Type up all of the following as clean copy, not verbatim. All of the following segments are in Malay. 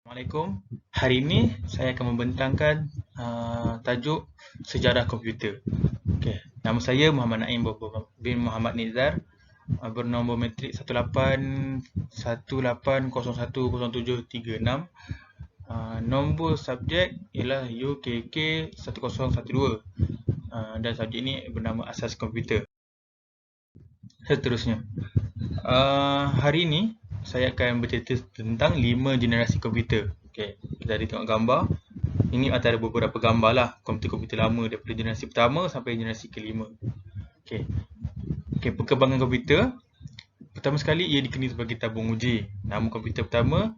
Assalamualaikum. Hari ini saya akan membentangkan tajuk sejarah komputer. Okey, nama saya Muhammad Naim bin Muhammad Nizar, bernombor matrik 18010736. Nombor subjek ialah UKK 1012 dan subjek ini bernama asas komputer. Seterusnya, hari ini saya akan bercerita tentang 5 generasi komputer. Okey, kita ada tengok gambar. Ini antara beberapa gambar lah komputer-komputer lama daripada generasi pertama sampai generasi kelima. Okey. Okey, perkembangan komputer. Pertama sekali ia dikenali sebagai tabung uji. Nama komputer pertama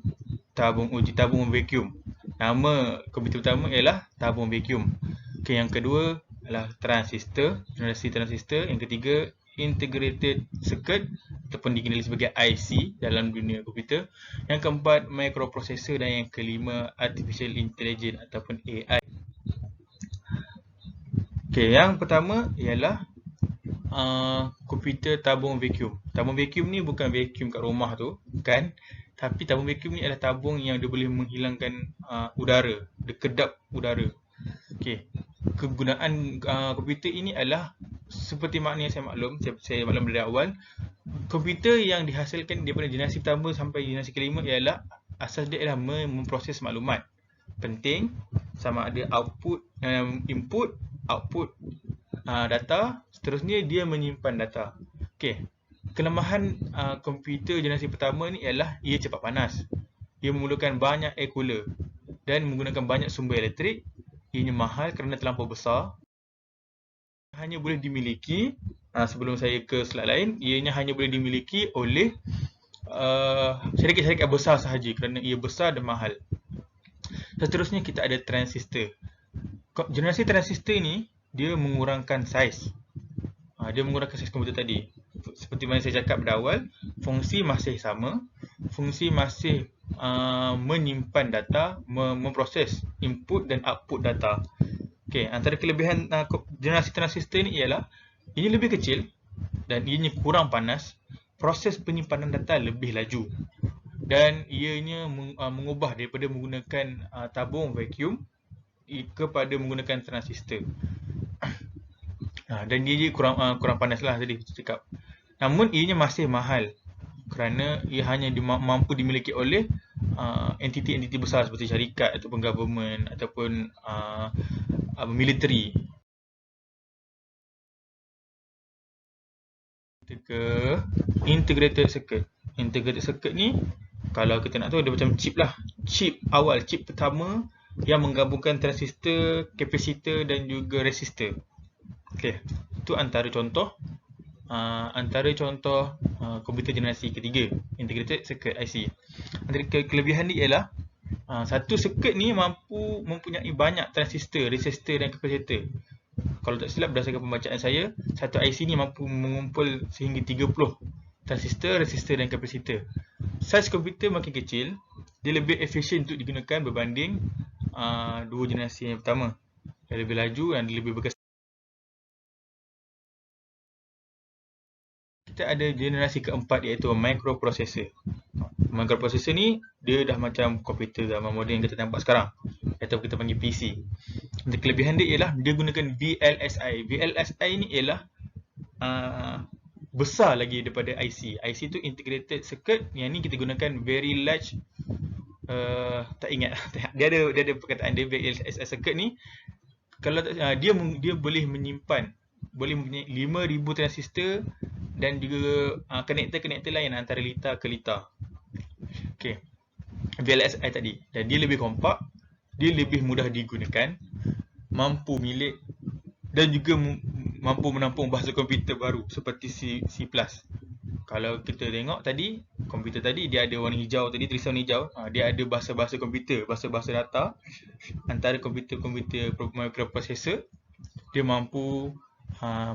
tabung uji, tabung vacuum. Nama komputer pertama ialah tabung vacuum. Okey, yang kedua adalah transistor, generasi transistor. Yang ketiga integrated circuit ataupun dikenali sebagai IC dalam dunia komputer. Yang keempat microprocessor dan yang kelima artificial intelligence ataupun AI. Okey, yang pertama ialah komputer tabung vacuum. Tabung vacuum ni bukan vacuum kat rumah tu, bukan. Tapi tabung vacuum ni adalah tabung yang dia boleh menghilangkan udara, dia kedap udara. Okey. Kegunaan komputer ini adalah seperti makna yang saya maklum dari awal. Komputer yang dihasilkan daripada generasi pertama sampai generasi kelima ialah asas dia ialah memproses maklumat. Penting sama ada output, input, output data, seterusnya dia menyimpan data. Okey. Kelemahan komputer generasi pertama ni ialah ia cepat panas. Ia memerlukan banyak air cooler dan menggunakan banyak sumber elektrik. Ianya mahal kerana terlampau besar. Hanya boleh dimiliki, sebelum saya ke slide lain, ianya hanya boleh dimiliki oleh syarikat-syarikat besar sahaja kerana ia besar dan mahal. Seterusnya kita ada transistor. Generasi transistor ni dia mengurangkan saiz. Dia mengurangkan saiz komputer tadi. Seperti mana saya cakap pada awal, fungsi masih sama. Fungsi masih menyimpan data, memproses input dan output data. Okey, antara kelebihan generasi transistor ni ialah ini lebih kecil dan ianya kurang panas. Proses penyimpanan data lebih laju. Dan ianya mengubah daripada menggunakan tabung vacuum kepada menggunakan transistor. Dan dia kurang panas lah tadi saya cakap. Namun ianya masih mahal kerana ia hanya mampu dimiliki oleh entiti-entiti besar seperti syarikat ataupun government ataupun military. Kita ke integrated circuit. Integrated circuit ni kalau kita nak tahu dia macam chip lah. Chip awal, chip pertama yang menggabungkan transistor, kapasitor dan juga resistor. Okey, itu antara contoh komputer generasi ketiga, integrated circuit IC. Antara kelebihan dia ialah satu circuit ni mampu mempunyai banyak transistor, resistor dan kapasitor. Kalau tak silap berdasarkan pembacaan saya, satu IC ni mampu mengumpul sehingga 30 transistor, resistor dan kapasitor. Saiz komputer makin kecil, dia lebih efisien untuk digunakan berbanding dua generasi yang pertama. Dia lebih laju dan dia lebih berkesan. Kita ada generasi keempat iaitu microprocessor. Microprocessor ni dia dah macam komputer zaman moden yang kita nampak sekarang, atau kita panggil PC. Dan kelebihan dia ialah dia gunakan VLSI. VLSI ni ialah besar lagi daripada IC. IC tu integrated circuit, yang ni kita gunakan very large. Tak ingat. Dia ada perkataan dia VLSI circuit ni. Kalau dia boleh menyimpan, boleh mempunyai 5000 transistor dan juga konektor-konektor lain antara litar ke litar. Okey. VLSI tadi. Dan dia lebih kompak, dia lebih mudah digunakan, mampu milik dan juga mampu menampung bahasa komputer baru seperti C++. Kalau kita tengok tadi, komputer tadi dia ada warna hijau tadi, tulisan warna hijau. Dia ada bahasa-bahasa komputer, bahasa-bahasa data. Antara komputer-komputer microprocessor, dia mampu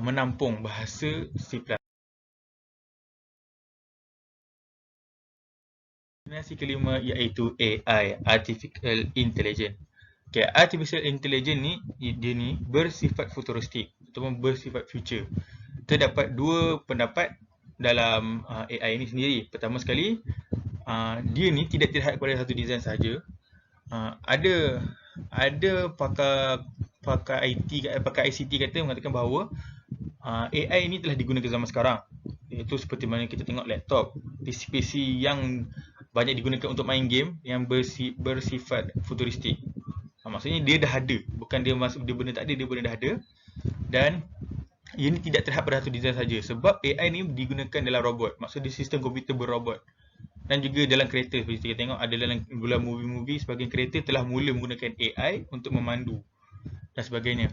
menampung bahasa C++. Generasi kelima iaitu AI, Artificial Intelligence. Okay, Artificial Intelligence ni, dia ni bersifat futuristik ataupun bersifat future. Terdapat dua pendapat dalam AI ni sendiri. Pertama sekali, dia ni tidak terhad kepada satu design sahaja. Ada pakar IT, pakar ICT kata mengatakan bahawa AI ini telah digunakan zaman sekarang. Iaitu seperti mana kita tengok laptop, PC-PC yang banyak digunakan untuk main game yang bersifat futuristik. Maksudnya dia dah ada, bukan dia benda tak ada, dia benda dah ada. Dan ia ni tidak terhad pada satu design saja, sebab AI ni digunakan dalam robot. Maksudnya sistem komputer berrobot. Dan juga dalam kereta, seperti kita tengok ada dalam dalam movie-movie sebahagian kereta telah mula menggunakan AI untuk memandu dan sebagainya.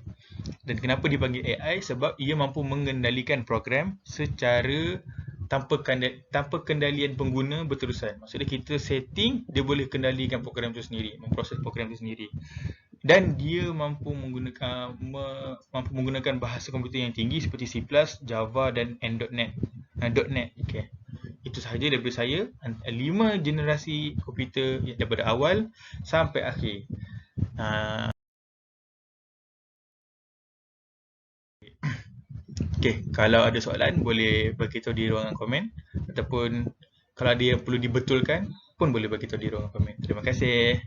Dan kenapa dipanggil AI? Sebab ia mampu mengendalikan program secara tanpa kendalian pengguna berterusan. Maksudnya kita setting, dia boleh kendalikan program itu sendiri, memproses program itu sendiri. Dan dia mampu menggunakan bahasa komputer yang tinggi seperti C++, Java dan .NET. Okay. Itu sahaja daripada saya. 5 generasi komputer daripada awal sampai akhir. Okay, kalau ada soalan boleh beritahu di ruangan komen, ataupun kalau ada yang perlu dibetulkan pun boleh beritahu di ruangan komen. Terima kasih.